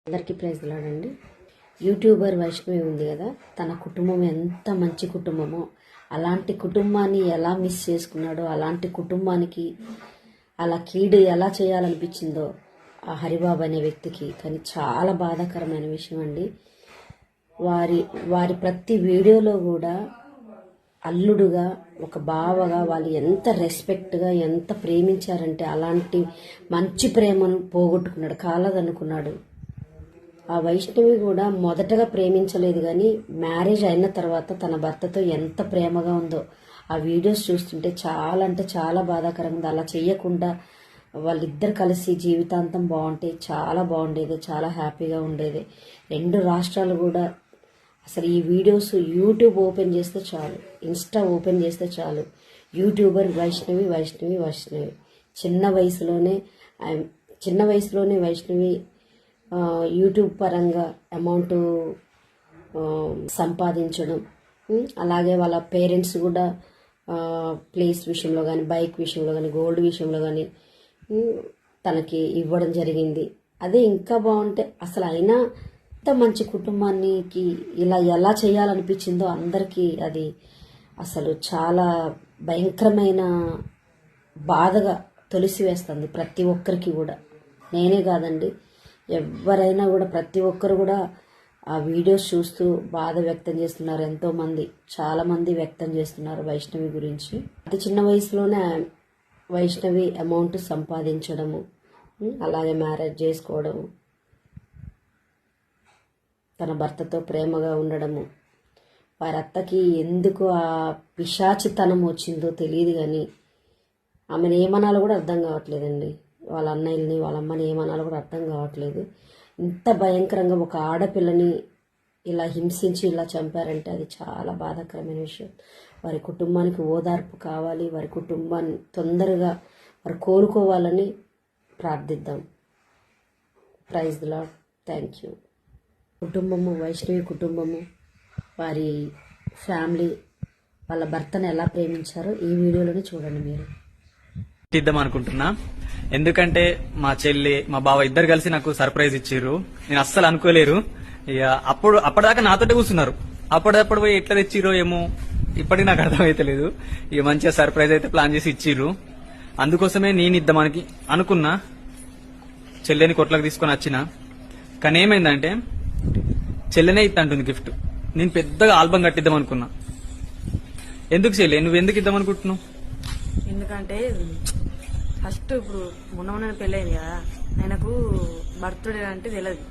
అందరికీ praise లాడండి. YouTuber Vaishnavi ఉంది కదా, తన కుటుంబం ఎంత మంచి కుటుంబమో, అలాంటి కుటుంబాన్ని ఎలా మిస్ చేసుకున్నాడో, అలాంటి కుటుంబానికి అలా కీడు ఎలా చేయాలనిపించిందో ఆ హరిబాబు అనే వ్యక్తికి. కానీ చాలా బాధాకరమైన విషయం అండి. వారి ప్రతి వీడియోలో కూడా అల్లుడుగా, ఒక బావగా వాళ్ళు ఎంత రెస్పెక్ట్గా, ఎంత ప్రేమించారంటే అలాంటి మంచి ప్రేమను పోగొట్టుకున్నాడు, కాలదనుకున్నాడు. ఆ వైష్ణవి కూడా మొదటగా ప్రేమించలేదు, కానీ మ్యారేజ్ అయిన తర్వాత తన భర్తతో ఎంత ప్రేమగా ఉందో ఆ వీడియోస్ చూస్తుంటే చాలా అంటే చాలా బాధాకరంగా ఉంది. అలా చెయ్యకుండా వాళ్ళిద్దరు కలిసి జీవితాంతం బాగుంటే చాలా బాగుండేది, చాలా హ్యాపీగా ఉండేది. 2 రాష్ట్రాలు కూడా అసలు ఈ వీడియోస్ యూట్యూబ్ ఓపెన్ చేస్తే చాలు, ఇన్స్టా ఓపెన్ చేస్తే చాలు, యూట్యూబర్ వైష్ణవి వైష్ణవి వైష్ణవి. చిన్న వయసులోనే వైష్ణవి యూట్యూబ్ పరంగా అమౌంట్ సంపాదించడం, అలాగే వాళ్ళ పేరెంట్స్ కూడా ప్లేస్ విషయంలో కానీ, బైక్ విషయంలో కానీ, గోల్డ్ విషయంలో కానీ తనకి ఇవ్వడం జరిగింది. అదే ఇంకా బాగుంటే అసలు అయినా ఇంత మంచి కుటుంబానికి ఇలా ఎలా చేయాలనిపించిందో అందరికీ అది అసలు చాలా భయంకరమైన బాధగా తొలిసివేస్తుంది ప్రతి ఒక్కరికి కూడా. నేనే కాదండి, ఎవరైనా కూడా ప్రతి ఒక్కరు కూడా ఆ వీడియోస్ చూస్తూ బాధ వ్యక్తం చేస్తున్నారు. ఎంతోమంది, చాలామంది వ్యక్తం చేస్తున్నారు వైష్ణవి గురించి. అతి చిన్న వయసులోనే వైష్ణవి అమౌంట్ సంపాదించడము, అలాగే మ్యారేజ్ చేసుకోవడము, తన భర్తతో ప్రేమగా ఉండడము. వారి అత్తకి ఎందుకు ఆ పిశాచితనం వచ్చిందో తెలియదు, కానీ ఆమెను ఏమనాలో కూడా అర్థం కావట్లేదండి. వాళ్ళ అన్నయ్యని, వాళ్ళ అమ్మని ఏమనాలో కూడా అర్థం కావట్లేదు. ఇంత భయంకరంగా ఒక ఆడపిల్లని ఇలా హింసించి ఇలా చంపారంటే అది చాలా బాధాకరమైన విషయం. వారి కుటుంబానికి ఓదార్పు కావాలి, వారి కుటుంబాన్ని తొందరగా వారు కోలుకోవాలని ప్రార్థిద్దాం. Praise the lord. Thank you. కుటుంబము, వైష్ణవి కుటుంబము, వారి ఫ్యామిలీ వాళ్ళ భర్తను ఎలా ప్రేమించారో ఈ వీడియోలోనే చూడండి మీరు. ఇద్దాం అనుకుంటున్నా, ఎందుకంటే మా చెల్లి, మా బావ ఇద్దరు కలిసి నాకు సర్ప్రైజ్ ఇచ్చిర్రు. నేను అస్సలు అనుకోలేరు. ఇక అప్పటిదాకా నాతోటే కూర్చున్నారు. అప్పుడప్పుడు పోయి ఎట్లా తెచ్చిర్రో ఏమో ఇప్పటికి నాకు అర్థమైతలేదు. ఇక మంచిగా సర్ప్రైజ్ అయితే ప్లాన్ చేసి ఇచ్చిర్రు. అందుకోసమే నేను ఇద్దామని అనుకున్నా, చెల్లెని కొట్లకు తీసుకొని వచ్చిన. కానీ ఏమైందంటే చెల్లెనే ఇద్దంటుంది గిఫ్ట్. నేను పెద్దగా ఆల్బమ్ కట్టిద్దాం అనుకున్నా. ఎందుకు చెల్లె, నువ్వు ఎందుకు ఇద్దాం అనుకుంటున్నావు? ఎందుకంటే ఫస్ట్ ఇప్పుడు మొన్న పెళ్ళయింది కదా, ఆయనకు బర్త్డే అంటే తెలియదు.